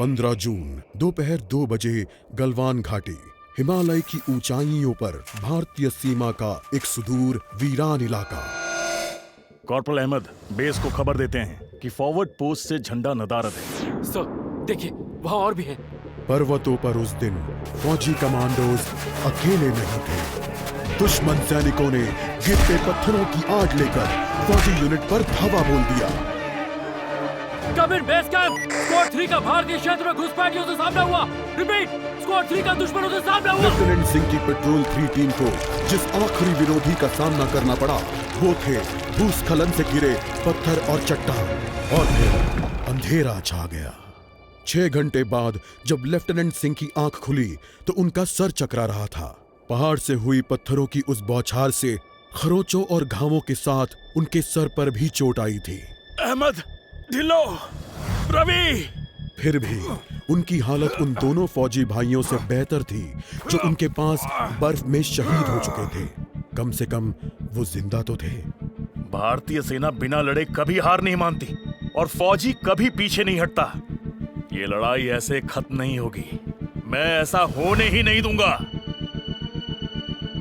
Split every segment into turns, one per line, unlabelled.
15 जून दोपहर 2 बजे गलवान घाटी, हिमालय की ऊंचाइयों पर भारतीय सीमा का एक सुदूर वीरान इलाका।
कॉर्पोरल अहमद, बेस को खबर देते हैं कि फॉरवर्ड पोस्ट से झंडा नदारद है।
सर देखिए, वहाँ और भी हैं।
पर्वतों पर उस दिन फौजी कमांडोज अकेले नहीं थे। दुश्मन सैनिकों ने गिरते पत्थरों की आग लेकर फौजी यूनिट पर धावा बोल दिया।
कम इन बेस कैंप, स्क्वाड 3 का भारतीय क्षेत्र में घुसपैठियों से सामना हुआ। रिपीट, स्क्वाड 3 का दुश्मनों से सामना हुआ।
लेफ्टिनेंट सिंह की पेट्रोल 3 टीम को जिस आखिरी विरोधी का सामना करना पड़ा वो थे भूस्खलन से गिरे पत्थर और चट्टान। और फिर अंधेरा छा गया। 6 घंटे बाद जब लेफ्टिनेंट सिंह की आंख खुली तो उनका सर चकरा रहा था। पहाड़ से हुई पत्थरों की उस बौछार से खरोंचों और घावों के साथ उनके सर पर भी चोट आई थी।
अहमद, ढिल्लो, रवि।
फिर भी उनकी हालत उन दोनों फौजी भाइयों से बेहतर थी जो उनके पास बर्फ में शहीद हो चुके थे। कम से कम वो जिंदा तो थे।
भारतीय सेना बिना लड़े कभी हार नहीं मानती और फौजी कभी पीछे नहीं हटता। ये लड़ाई ऐसे खत्म नहीं होगी। मैं ऐसा होने ही नहीं दूंगा।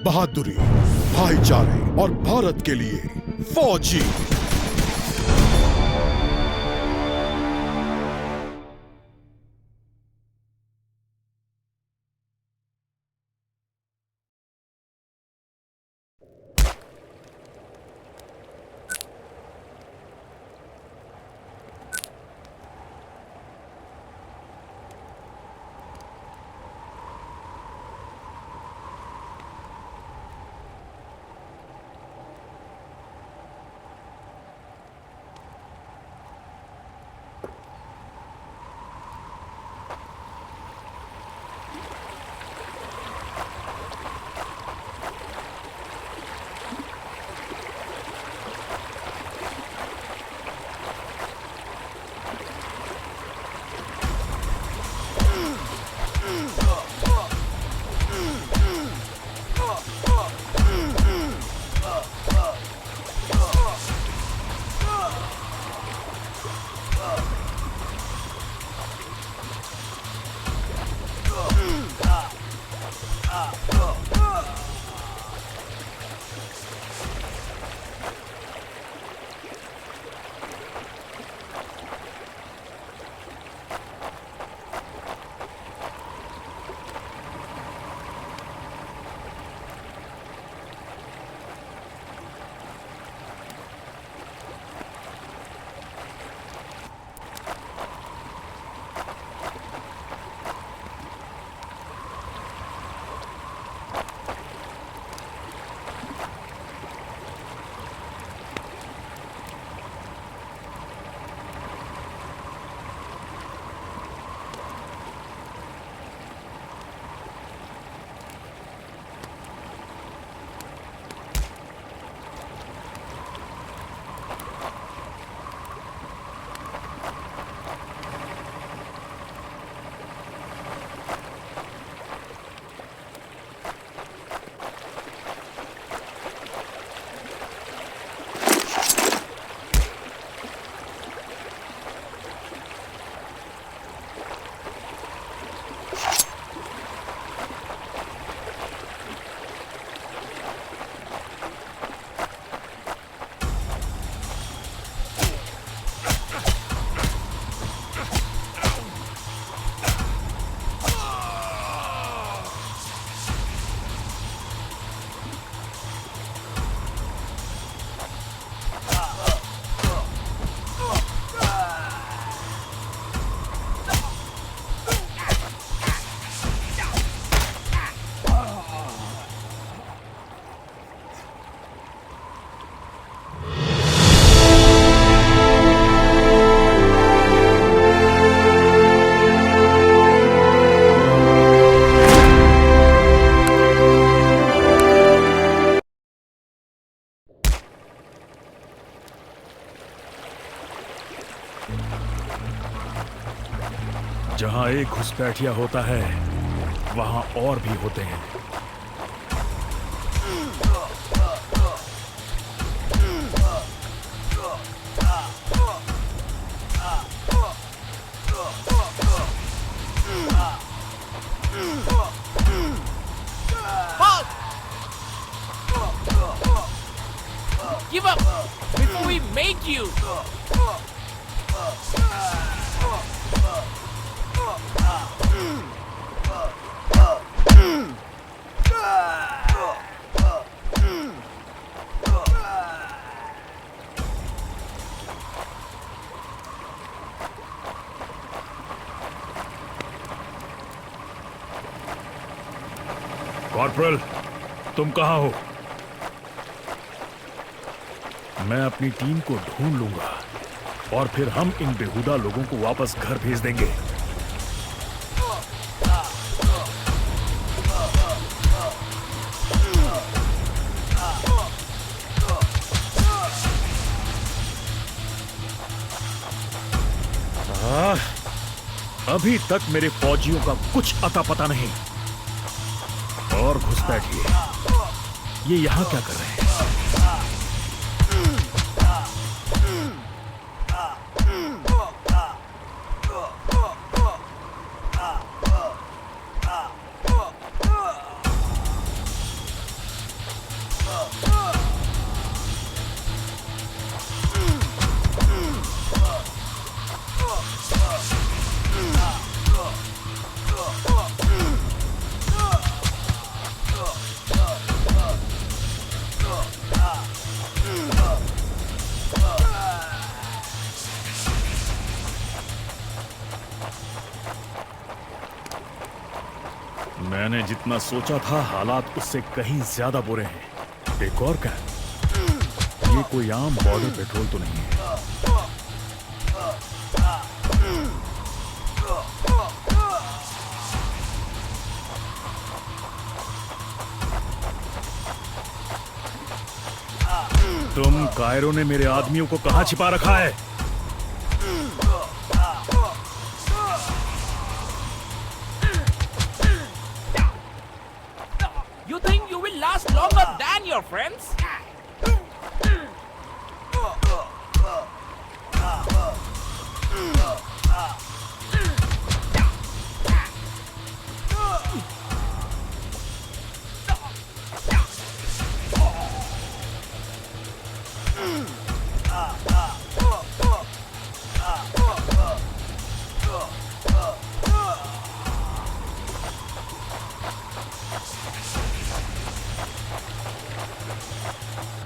बहादुरी, भाईचारे और भारत के लिए फौजी।
जहां एक घुसपैठिया होता है वहां और भी होते हैं।
Halt! Give up before we make you.
Corporal, तुम कहाँ हो? मैं अपनी टीम को ढूंढ लूंगा और फिर हम इन बेहुदा लोगों को वापस घर भेज देंगे। अभी तक मेरे फौजियों का कुछ अता पता नहीं। और घुसपैठिए, ये यहां क्या कर रहे हैं? मैंने जितना सोचा था हालात उससे कहीं ज्यादा बुरे हैं। एक और क्या, ये कोई आम बॉर्डर पेट्रोल तो नहीं है। तुम कायरो ने मेरे आदमियों को कहां छिपा रखा है?
You think you will last longer than your friends?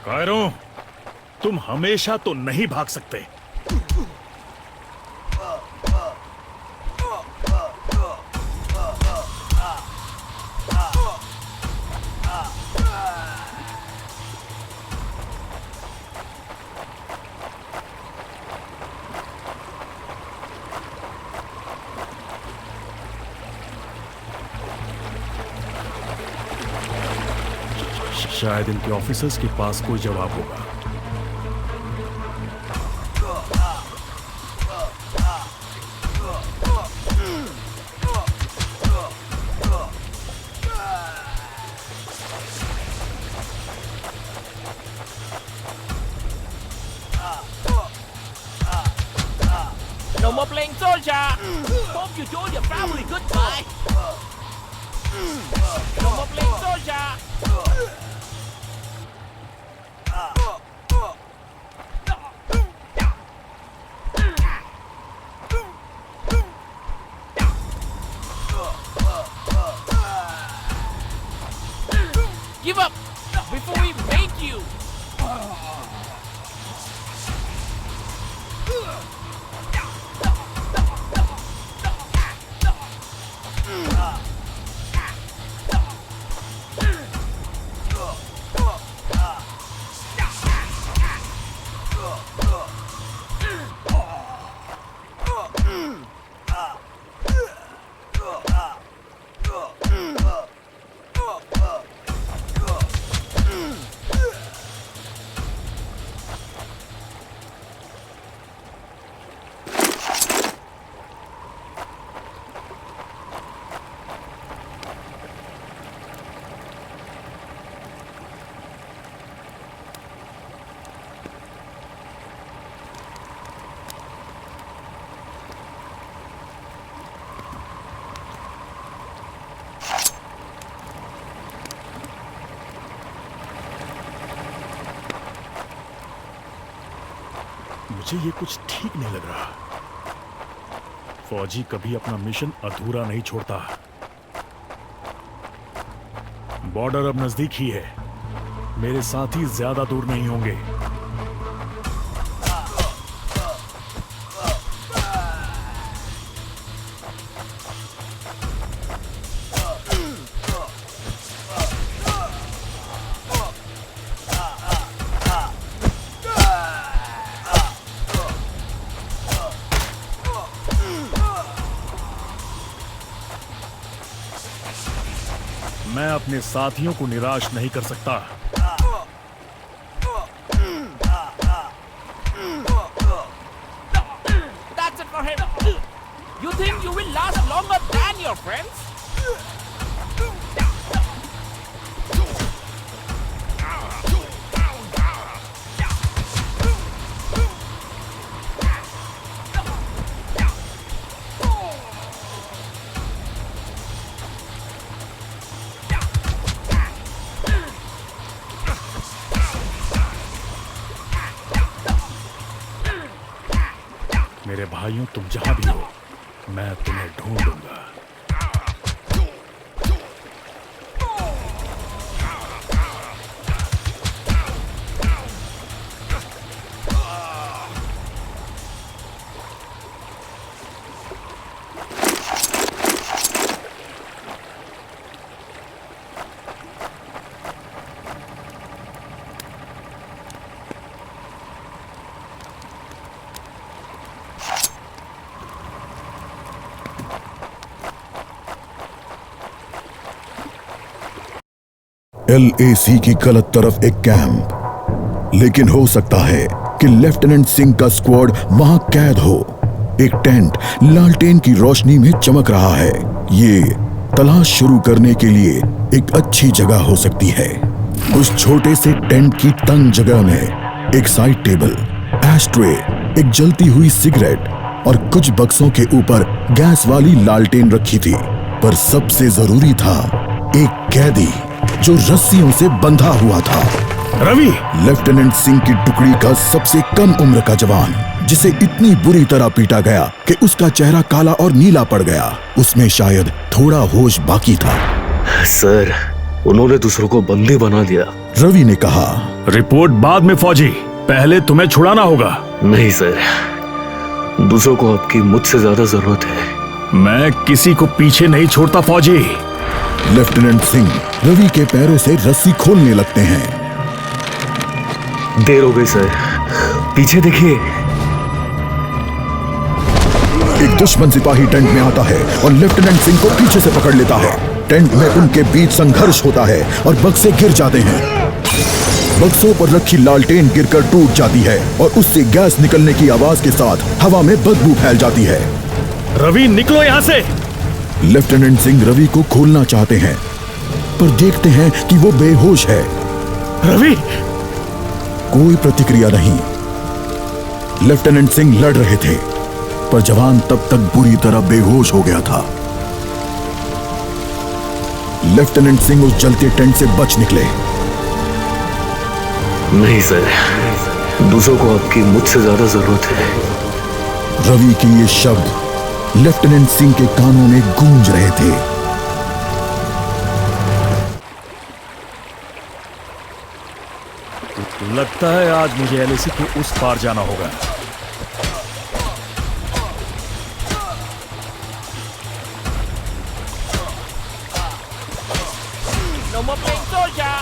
Cairo, तुम हमेशा तो नहीं भाग सकते। शायद इनके ऑफिसर्स के पास कोई जवाब होगा।
No more playing soldier. Hope you told your family goodbye. No more playing soldier. Give up before we make you.
मुझे ये कुछ ठीक नहीं लग रहा। फौजी कभी अपना मिशन अधूरा नहीं छोड़ता। बॉर्डर अब नजदीक ही है। मेरे साथी ज्यादा दूर नहीं होंगे। मैं अपने साथियों को निराश नहीं कर सकता।
That's it for him. You think you will last longer than your friends?
मेरे भाइयों, तुम जहां भी हो, मैं तुम्हें ढूंढूंगा।
LAC की गलत तरफ एक कैंप, लेकिन हो सकता है कि लेफ्टिनेंट सिंह का स्क्वाड वहां कैद हो। एक टेंट लालटेन की रोशनी में चमक रहा है। ये तलाश शुरू करने के लिए एक अच्छी जगह हो सकती है। उस छोटे से टेंट की तंग जगह में एक साइड टेबल, एशट्रे, एक जलती हुई सिगरेट और कुछ बक्सों के ऊपर गैस वाली लालटेन रखी थी। पर सबसे जरूरी था एक कैदी जो रस्सियों से बंधा हुआ था।
रवि!
लेफ्टिनेंट सिंह की टुकड़ी का सबसे कम उम्र का जवान, जिसे इतनी बुरी तरह पीटा गया कि उसका चेहरा काला और नीला पड़ गया। उसमें शायद थोड़ा होश बाकी था।
सर, उन्होंने दूसरों को बंदी बना दिया।
रवि ने कहा,
रिपोर्ट बाद में फौजी, पहले तुम्हें छुड़ाना होगा।
नहीं सर, दूसरों को आपकी मुझसे ज्यादा जरूरत है।
मैं किसी को पीछे नहीं छोड़ता फौजी।
लेफ्टिनेंट सिंह रवि के पैरों से रस्सी खोलने लगते हैं।
देर हो गई सर, पीछे देखिए।
एक दुश्मन सिपाही टेंट में आता है और लेफ्टिनेंट सिंह को पीछे से पकड़ लेता है। टेंट में उनके बीच संघर्ष होता है और बक्से गिर जाते हैं। बक्सों पर रखी लालटेन गिरकर टूट जाती है और उससे गैस निकलने की आवाज के साथ हवा में बदबू फैल जाती है।
रवि, निकलो यहां से।
लेफ्टिनेंट सिंह रवि को खोलना चाहते हैं, पर देखते हैं कि वो बेहोश है।
रवि!
कोई प्रतिक्रिया नहीं। लेफ्टिनेंट सिंह लड़ रहे थे, पर जवान तब तक बुरी तरह बेहोश हो गया था। लेफ्टिनेंट सिंह उस जलते टेंट से बच निकले।
नहीं सर, दूसरों को आपकी मुझसे ज्यादा जरूरत है।
रवि के ये शब्द लेफ्टिनेंट सिंह के कानों में गूंज रहे थे।
लगता है आज मुझे LAC के उस पार जाना होगा।
No more playing soldier.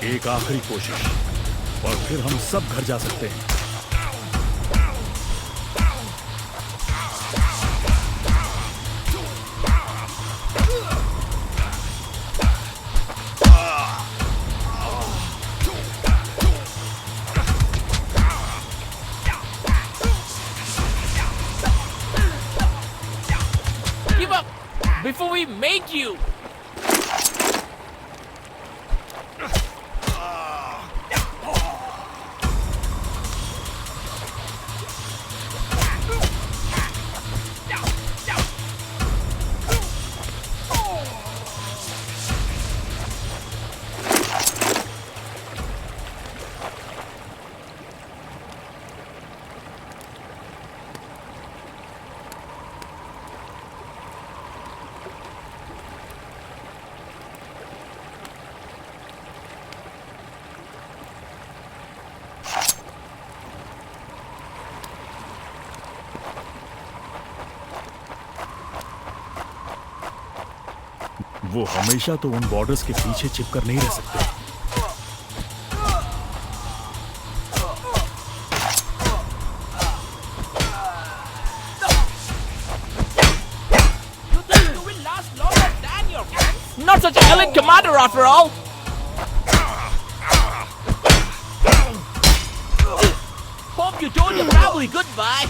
एक आखिरी कोशिश और फिर हम सब घर जा सकते हैं।
Give up. make you.
वो हमेशा तो उन बॉर्डर्स के पीछे छिपकर नहीं रह सकते।
You think you will last longer than your friends? Not such an elite commander after all. Hope you told your family goodbye.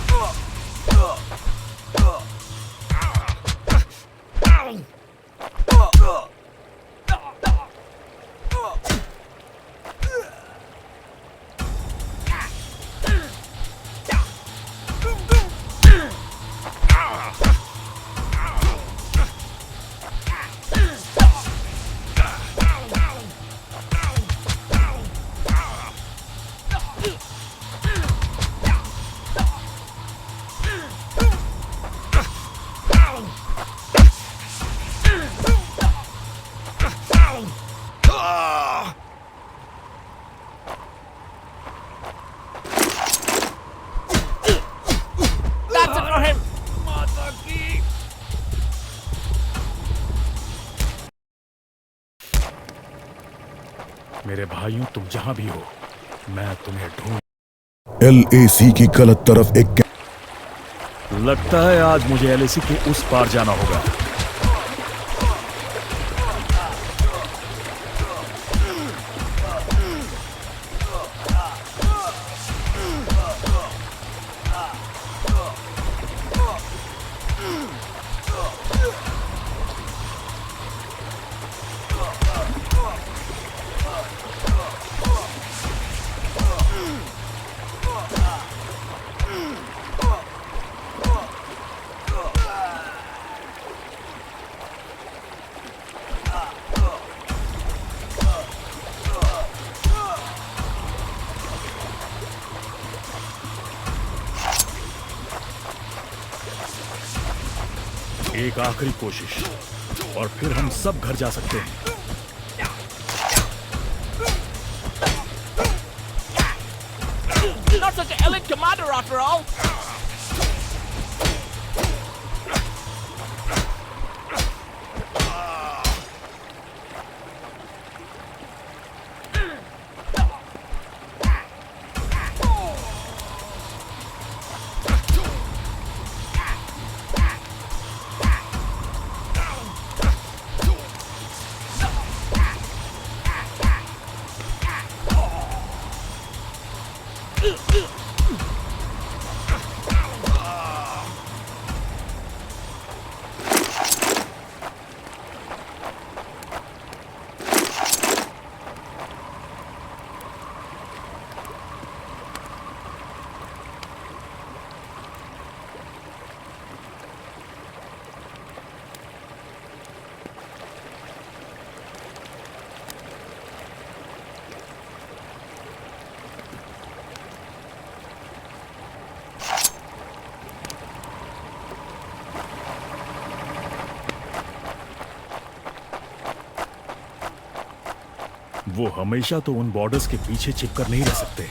That's it for him.
मेरे भाइयों, तुम जहां भी हो, मैं तुम्हें ढूंढ।
LAC की गलत तरफ एक
लगता है आज मुझे LAC के उस पार जाना होगा। एक आखिरी कोशिश और फिर हम सब घर जा सकते हैं।
Not such an elite commander after all.
वो हमेशा तो उन बॉर्डर्स के पीछे छिपकर नहीं रह सकते।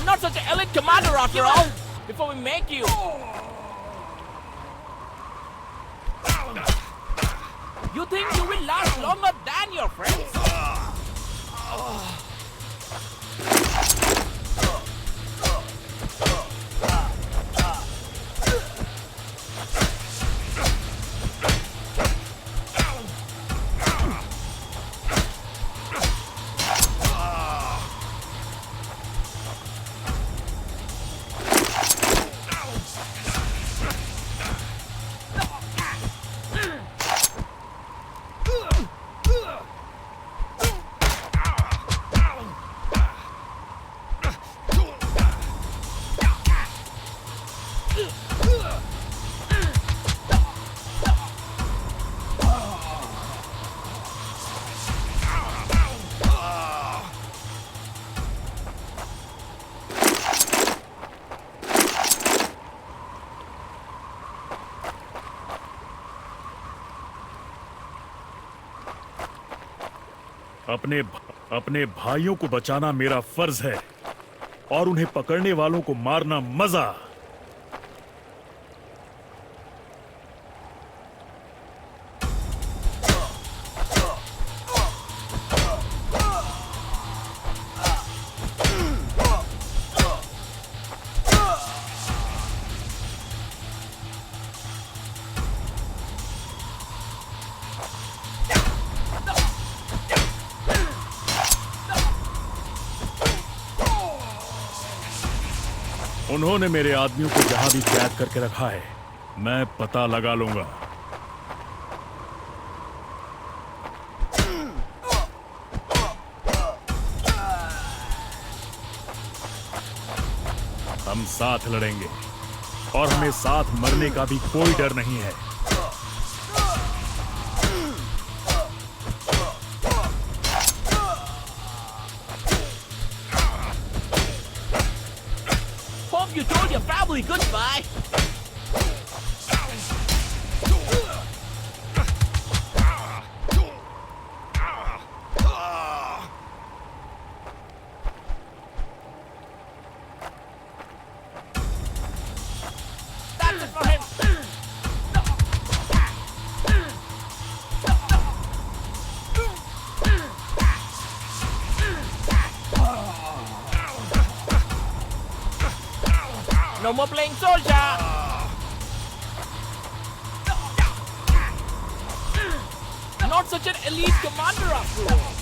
Not such an elite commander after all. Before we make you. You think you will last longer than your friends?
अपने भाइयों को बचाना मेरा फर्ज है और उन्हें पकड़ने वालों को मारना मजा। उन्होंने मेरे आदमियों को जहां भी कैद करके रखा है, मैं पता लगा लूंगा। हम साथ लड़ेंगे और हमें साथ मरने का भी कोई डर नहीं है।
Hope you told your family goodbye. That's it for him. No more playing soldier. Not such an elite commander after all.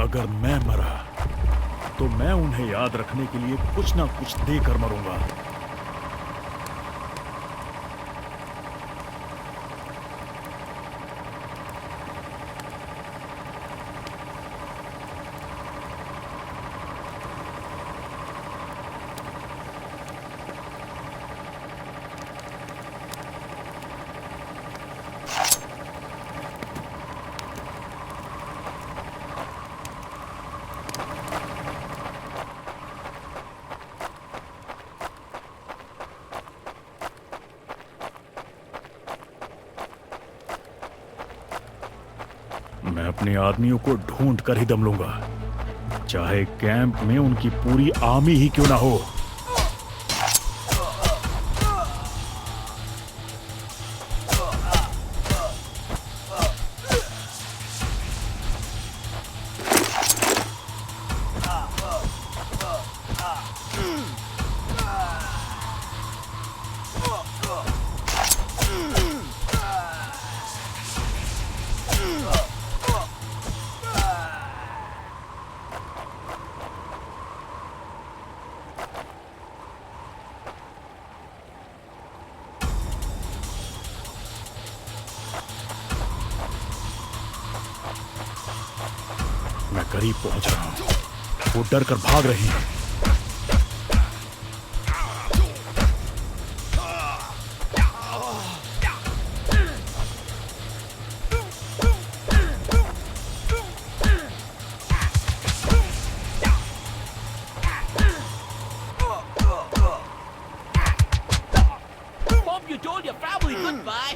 अगर मैं मरा तो मैं उन्हें याद रखने के लिए कुछ ना कुछ देकर मरूंगा। मैं अपने आदमियों को ढूंढ कर ही दम लूंगा, चाहे कैंप में उनकी पूरी आर्मी ही क्यों ना हो। मैं करीब पहुंच रहा हूं। वो डर कर भाग रही हैं।
Hope you told your family goodbye.